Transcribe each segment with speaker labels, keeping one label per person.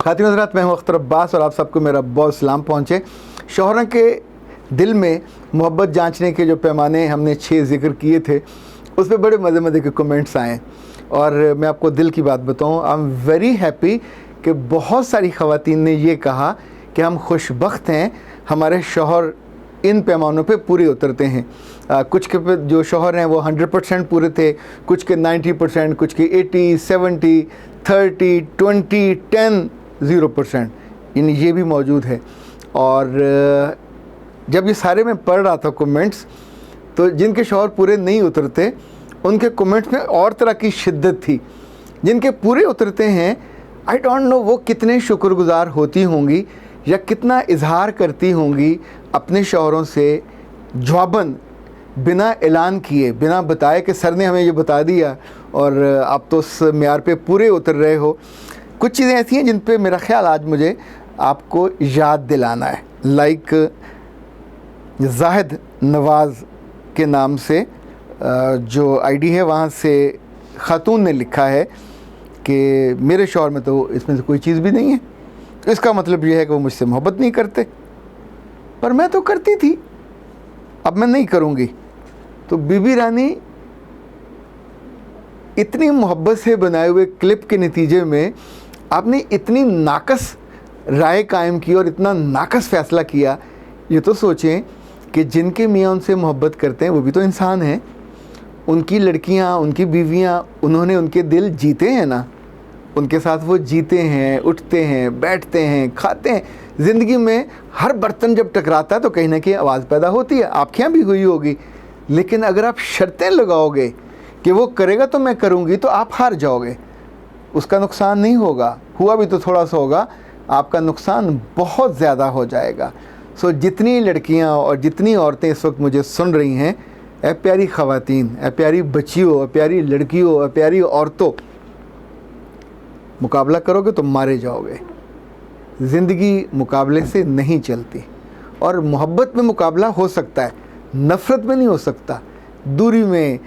Speaker 1: खातिन हज़रात, मैं हूँ अख्तर अब्बास और आप सबको मेरा बहुत सलाम पहुँचे। शौहरों के दिल में मोहब्बत जांचने के जो पैमाने हमने 6 ज़िक्र किए थे, उस पर बड़े मज़े मज़े के कमेंट्स आए और मैं आपको दिल की बात बताऊँ, आई एम वेरी हैप्पी कि बहुत सारी ख़वातीन ने ये कहा कि हम खुशबख्त हैं, हमारे शौहर इन पैमानों पे पूरे उतरते हैं। कुछ के जो शौहर हैं वो 100% पूरे थे, कुछ के 90%, कुछ के 80, 70, 30, 20, 10, 0%, यानी ये भी मौजूद है। और जब ये सारे मैं पढ़ रहा था कमेंट्स, तो जिनके शौहर पूरे नहीं उतरते उनके कमेंट्स में और तरह की शिद्दत थी। जिनके पूरे उतरते हैं, आई डोंट नो वो कितने शुक्रगुज़ार होती होंगी या कितना इजहार करती होंगी अपने शौहरों से जवाबन, बिना ऐलान किए, बिना बताए कि सर ने हमें ये बता दिया और आप तो उस म्यार पे पूरे उतर रहे हो। कुछ चीज़ें ऐसी हैं जिन पे मेरा ख़्याल आज मुझे आपको याद दिलाना है। लाइक जाहिद नवाज़ के नाम से जो आईडी है, वहाँ से ख़ातून ने लिखा है कि मेरे शौहर में तो इसमें से कोई चीज़ भी नहीं है, तो इसका मतलब ये है कि वो मुझसे मोहब्बत नहीं करते, पर मैं तो करती थी, अब मैं नहीं करूँगी। तो बीबी रानी इतनी मोहब्बत से बनाए हुए क्लिप के नतीजे में आपने इतनी नाकस राय कायम की और इतना नाकस फ़ैसला किया। ये तो सोचें कि जिनके मियाँ उनसे मोहब्बत करते हैं वो भी तो इंसान हैं, उनकी लड़कियाँ, उनकी बीवियाँ, उन्होंने उनके दिल जीते हैं ना, उनके साथ वो जीते हैं, उठते हैं, बैठते हैं, खाते हैं। ज़िंदगी में हर बर्तन जब टकराता है तो कहीं ना कहीं आवाज़ पैदा होती है, आपके यहाँ भी हुई होगी। लेकिन अगर आप शर्तें लगाओगे कि वो करेगा तो मैं करूँगी, तो आप हार जाओगे, उसका नुकसान नहीं होगा, हुआ भी तो थोड़ा सा होगा, आपका नुकसान बहुत ज़्यादा हो जाएगा। सो जितनी लड़कियाँ और जितनी औरतें इस वक्त मुझे सुन रही हैं, ए प्यारी ख़वातीन, ए प्यारी बच्चियों, ए प्यारी लड़कियों, ए प्यारी औरतों, मुकाबला करोगे तो मारे जाओगे। ज़िंदगी मुकाबले से नहीं चलती, और मोहब्बत में मुकाबला हो सकता है, नफ़रत में नहीं हो सकता। दूरी में,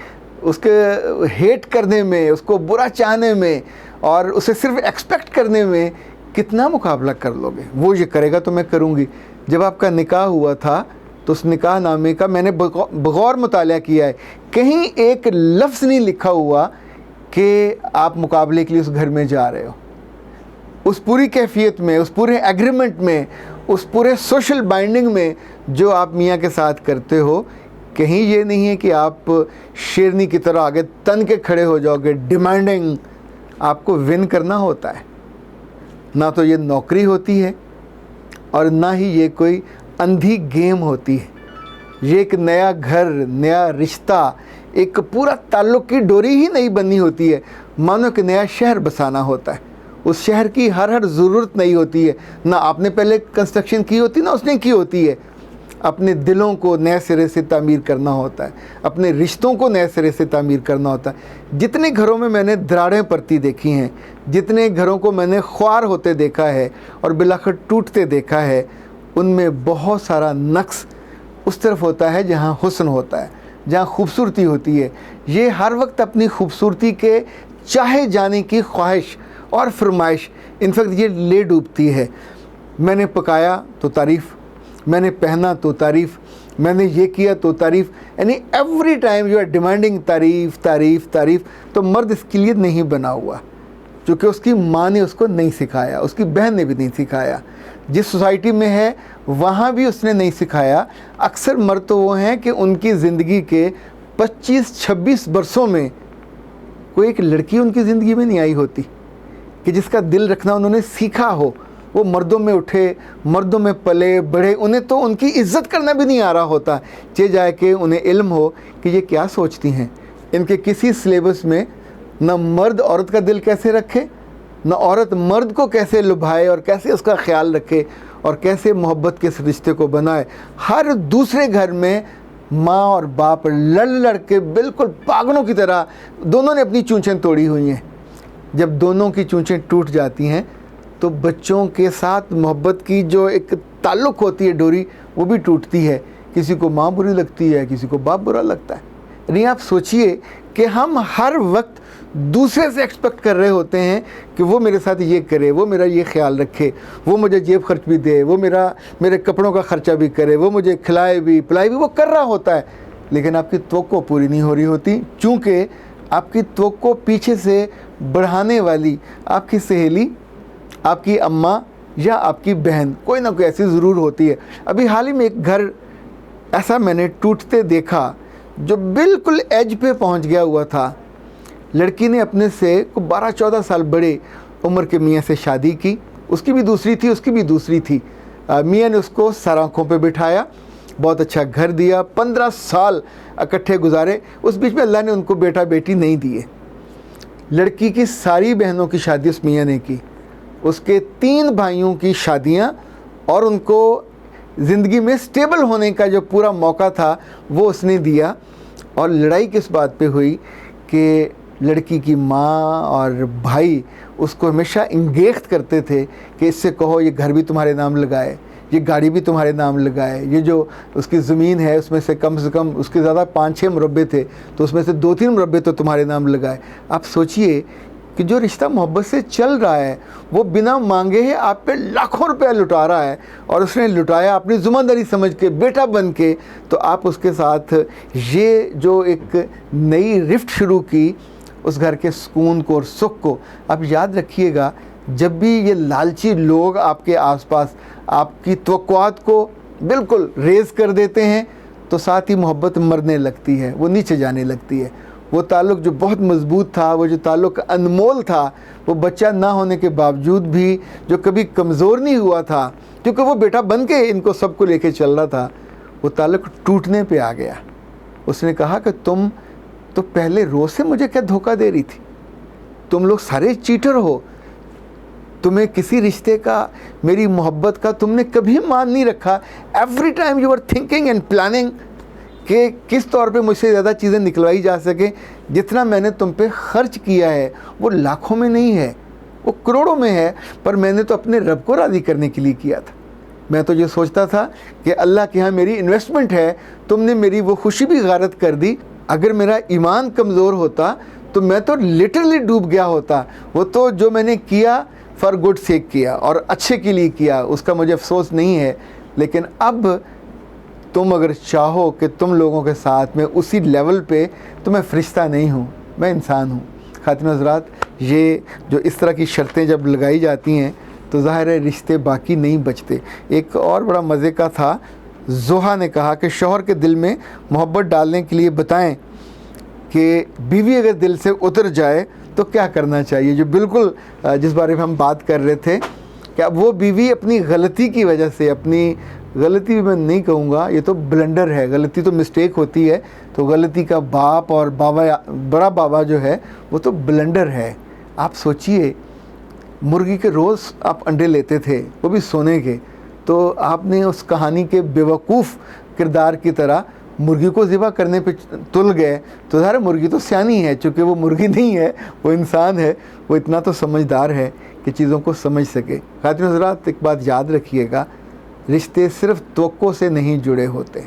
Speaker 1: उसके हेट करने में, उसको बुरा चाहने में और उसे सिर्फ एक्सपेक्ट करने में कितना मुकाबला कर लोगे। वो ये करेगा तो मैं करूँगी। जब आपका निकाह हुआ था तो उस निकाह नामे का मैंने बगौर मुताला किया है, कहीं एक लफ्ज़ नहीं लिखा हुआ कि आप मुकाबले के लिए उस घर में जा रहे हो। उस पूरी कैफियत में, उस पूरे एग्रीमेंट में, उस पूरे सोशल बाइंडिंग में जो आप मियाँ के साथ करते हो, कहीं ये नहीं है कि आप शेरनी की तरह आगे तन के खड़े हो जाओगे डिमांडिंग। आपको विन करना होता है, ना तो ये नौकरी होती है और ना ही ये कोई अंधी गेम होती है। ये एक नया घर, नया रिश्ता, एक पूरा ताल्लुक़ की डोरी ही नहीं बननी होती है, मानो कि नया शहर बसाना होता है। उस शहर की हर ज़रूरत नहीं होती है, ना आपने पहले कंस्ट्रक्शन की होती, ना उसने की होती है। अपने दिलों को नए सिरे से तामीर करना होता है, अपने रिश्तों को नए सिरे से तामीर करना होता है। जितने घरों में मैंने दरारें पड़ती देखी हैं, जितने घरों को मैंने ख्वार होते देखा है और बिलाखिर टूटते देखा है, उनमें बहुत सारा नक्स उस तरफ होता है जहाँ हुस्न होता है, जहाँ खूबसूरती होती है। ये हर वक्त अपनी खूबसूरती के चाहे जाने की ख्वाहिश और फरमाइश, इनफैक्ट ये ले डूबती है। मैंने पकाया तो तारीफ़, मैंने पहना तो तारीफ़, मैंने ये किया तो तारीफ़, यानी every time you are demanding तारीफ़ तारीफ़ तारीफ़। तो मर्द इसके लिए नहीं बना हुआ, क्योंकि उसकी माँ ने उसको नहीं सिखाया, उसकी बहन ने भी नहीं सिखाया, जिस सोसाइटी में है वहाँ भी उसने नहीं सिखाया। अक्सर मर्द तो वो हैं कि उनकी ज़िंदगी के 25-26 बरसों में कोई एक लड़की उनकी ज़िंदगी में नहीं आई होती कि जिसका दिल रखना उन्होंने सीखा हो। वो मर्दों में उठे, मर्दों में पले बढ़े, उन्हें तो उनकी इज़्ज़त करना भी नहीं आ रहा होता, चे जाए कि उन्हें इल्म हो कि ये क्या सोचती हैं। इनके किसी सिलेबस में न मर्द औरत का दिल कैसे रखे, न औरत मर्द को कैसे लुभाए और कैसे उसका ख्याल रखे और कैसे मोहब्बत के इस रिश्ते को बनाए। हर दूसरे घर में माँ और बाप लड़ लड़ के बिल्कुल पागलों की तरह दोनों ने अपनी चूंचें तोड़ी हुई हैं। जब दोनों की चूंचें टूट जाती हैं तो बच्चों के साथ मोहब्बत की जो एक ताल्लुक़ होती है डोरी, वो भी टूटती है। किसी को माँ बुरी लगती है, किसी को बाप बुरा लगता है। यानी आप सोचिए कि हम हर वक्त दूसरे से एक्सपेक्ट कर रहे होते हैं कि वो मेरे साथ ये करे, वो मेरा ये ख्याल रखे, वो मुझे जेब खर्च भी दे, वो मेरे कपड़ों का ख़र्चा भी करे, वो मुझे खिलाए भी पिलाए भी, वो कर रहा होता है, लेकिन आपकी तवक्को पूरी नहीं हो रही होती, चूँकि आपकी तवक्को पीछे से बढ़ाने वाली आपकी सहेली, आपकी अम्मा या आपकी बहन कोई ना कोई ऐसी ज़रूर होती है। अभी हाल ही में एक घर ऐसा मैंने टूटते देखा जो बिल्कुल एज पे पहुंच गया हुआ था। लड़की ने अपने से 12-14 साल बड़े उम्र के मियाँ से शादी की, उसकी भी दूसरी थी, उसकी भी दूसरी थी। मियाँ ने उसको सर आँखों पे बिठाया, बहुत अच्छा घर दिया, 15 साल इकट्ठे गुजारे। उस बीच में अल्लाह ने उनको बेटा बेटी नहीं दिए। लड़की की सारी बहनों की शादी उस मियाँ ने की, उसके 3 भाइयों की शादियाँ, और उनको ज़िंदगी में स्टेबल होने का जो पूरा मौका था वो उसने दिया। और लड़ाई किस बात पे हुई कि लड़की की माँ और भाई उसको हमेशा इंगेख्त करते थे कि इससे कहो ये घर भी तुम्हारे नाम लगाए, ये गाड़ी भी तुम्हारे नाम लगाए, ये जो उसकी ज़मीन है उसमें से कम उसके ज़्यादा 5-6 मुरब्बे थे तो उसमें से 2-3 मुरब्बे तो तुम्हारे नाम लगाए। आप सोचिए कि जो रिश्ता मोहब्बत से चल रहा है वो बिना मांगे ही आप पे लाखों रुपया लुटा रहा है, और उसने लुटाया अपनी ज़िम्मेदारी समझ के, बेटा बन के, तो आप उसके साथ ये जो एक नई रिफ्ट शुरू की उस घर के सुकून को और सुख को। आप याद रखिएगा, जब भी ये लालची लोग आपके आसपास आपकी तवक्कुआत को बिल्कुल रेज़ कर देते हैं तो साथ ही मोहब्बत मरने लगती है, वो नीचे जाने लगती है। वो ताल्लुक़ जो बहुत मज़बूत था, वो जो ताल्लुक़ अनमोल था, वो बच्चा ना होने के बावजूद भी जो कभी कमज़ोर नहीं हुआ था क्योंकि वो बेटा बन के इनको सबको लेके चल रहा था, वो ताल्लुक़ टूटने पे आ गया। उसने कहा कि तुम तो पहले रोज़ से मुझे क्या धोखा दे रही थी, तुम लोग सारे चीटर हो, तुम्हें किसी रिश्ते का, मेरी मोहब्बत का तुमने कभी मान नहीं रखा। Every time you are thinking and planning कि किस तौर पे मुझसे ज़्यादा चीज़ें निकलवाई जा सके। जितना मैंने तुम पे खर्च किया है वो लाखों में नहीं है, वो करोड़ों में है, पर मैंने तो अपने रब को राज़ी करने के लिए किया था। मैं तो ये सोचता था कि अल्लाह के यहाँ मेरी इन्वेस्टमेंट है, तुमने मेरी वो खुशी भी गारत कर दी। अगर मेरा ईमान कमज़ोर होता तो मैं तो लिटरली डूब गया होता। वो तो जो मैंने किया फॉर गुड सेक किया और अच्छे के लिए किया, उसका मुझे अफसोस नहीं है। लेकिन अब तुम अगर चाहो कि तुम लोगों के साथ में उसी लेवल पे, तो मैं फ़रिश्ता नहीं हूँ, मैं इंसान हूँ। ख़ातिन हज़रात, ये जो इस तरह की शर्तें जब लगाई जाती हैं तो ज़ाहिर है रिश्ते बाकी नहीं बचते। एक और बड़ा मज़े का था, ज़ोहा ने कहा कि शौहर के दिल में मोहब्बत डालने के लिए बताएं कि बीवी अगर दिल से उतर जाए तो क्या करना चाहिए। जो बिल्कुल जिस बारे में हम बात कर रहे थे, क्या वो बीवी अपनी गलती की वजह से, अपनी गलती भी मैं नहीं कहूँगा, ये तो ब्लंडर है, गलती तो मिस्टेक होती है, तो गलती का बाप और बाबा, बड़ा बाबा जो है वो तो ब्लंडर है। आप सोचिए, मुर्गी के रोज़ आप अंडे लेते थे, वो भी सोने के, तो आपने उस कहानी के बेवकूफ़ किरदार की तरह मुर्गी को ज़िबा करने पे तुल गए। तो ज़ाहिर मुर्गी तो सियानी है, चूँकि वो मुर्गी नहीं है, वो इंसान है, वो इतना तो समझदार है कि चीज़ों को समझ सके। ख़ातिन हज़रात, एक बात याद रखिएगा, रिश्ते सिर्फ़ तवक्को से नहीं जुड़े होते।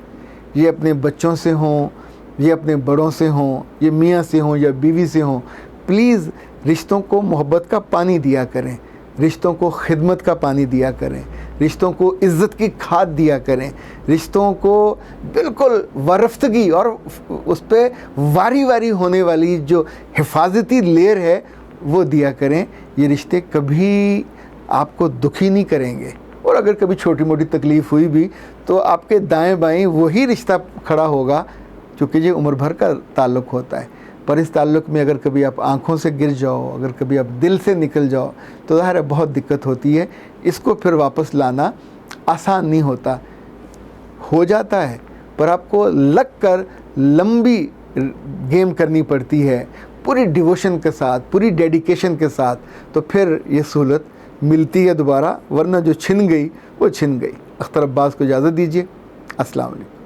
Speaker 1: ये अपने बच्चों से हों, ये अपने बड़ों से हों, ये मियाँ से हों या बीवी से हों, प्लीज़ रिश्तों को मोहब्बत का पानी दिया करें, रिश्तों को खिदमत का पानी दिया करें, रिश्तों को इज़्ज़त की खाद दिया करें, रिश्तों को बिल्कुल वारफ्तगी और उस पर वारी वारी होने वाली जो हिफाजती लेयर है वो दिया करें। ये रिश्ते कभी आपको दुखी नहीं करेंगे, और अगर कभी छोटी मोटी तकलीफ़ हुई भी तो आपके दाएं बाएं वही रिश्ता खड़ा होगा, क्योंकि ये उम्र भर का ताल्लुक़ होता है। पर इस ताल्लुक़ में अगर कभी आप आँखों से गिर जाओ, अगर कभी आप दिल से निकल जाओ, तो ज़ाहिर है बहुत दिक्कत होती है। इसको फिर वापस लाना आसान नहीं होता, हो जाता है, पर आपको लग कर लंबी गेम करनी पड़ती है, पूरी डिवोशन के साथ, पूरी डेडिकेशन के साथ, तो फिर ये सहूलत मिलती है दोबारा, वरना जो छिन गई वो छिन गई। अख्तर अब्बास को इजाज़त दीजिए। अस्सलाम वालेकुम।